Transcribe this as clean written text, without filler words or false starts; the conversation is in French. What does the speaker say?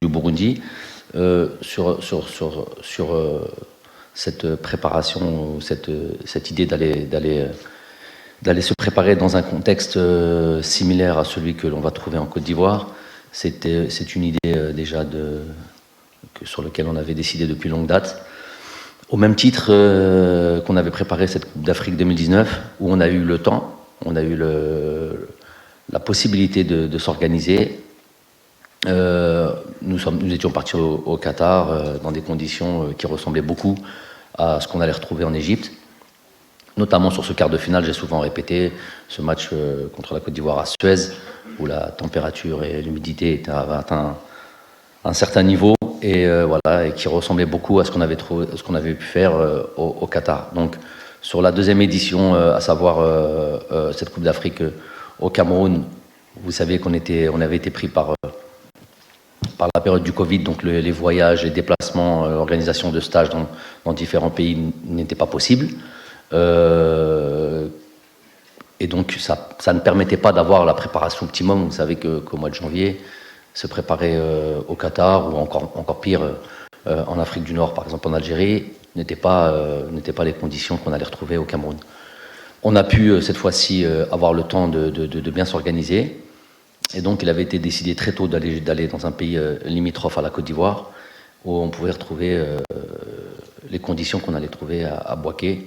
du Burundi. Sur cette préparation, cette idée d'aller se préparer dans un contexte similaire à celui que l'on va trouver en Côte d'Ivoire, c'est une idée déjà sur laquelle on avait décidé depuis longue date. Au même titre qu'on avait préparé cette Coupe d'Afrique 2019, où on a eu le temps, on a eu la possibilité de s'organiser. Nous étions partis au Qatar dans des conditions qui ressemblaient beaucoup à ce qu'on allait retrouver en Égypte. Notamment sur ce quart de finale, j'ai souvent répété, ce match contre la Côte d'Ivoire à Suez, où la température et l'humidité avaient atteint un certain niveau, et voilà, et qui ressemblait beaucoup à ce qu'on avait pu faire au Qatar. Donc sur la deuxième édition, à savoir cette Coupe d'Afrique au Cameroun, vous savez qu'on avait été pris par la période du Covid, donc les voyages, les déplacements, l'organisation de stages dans différents pays n'était pas possible. Et donc ça ne permettait pas d'avoir la préparation optimum. Vous savez qu'au mois de janvier, se préparer au Qatar, ou encore pire en Afrique du Nord, par exemple en Algérie, n'étaient pas les conditions qu'on allait retrouver au Cameroun. On a pu cette fois-ci avoir le temps de bien s'organiser, et donc il avait été décidé très tôt d'aller dans un pays limitrophe à la Côte d'Ivoire, où on pouvait retrouver les conditions qu'on allait trouver à Bouaké,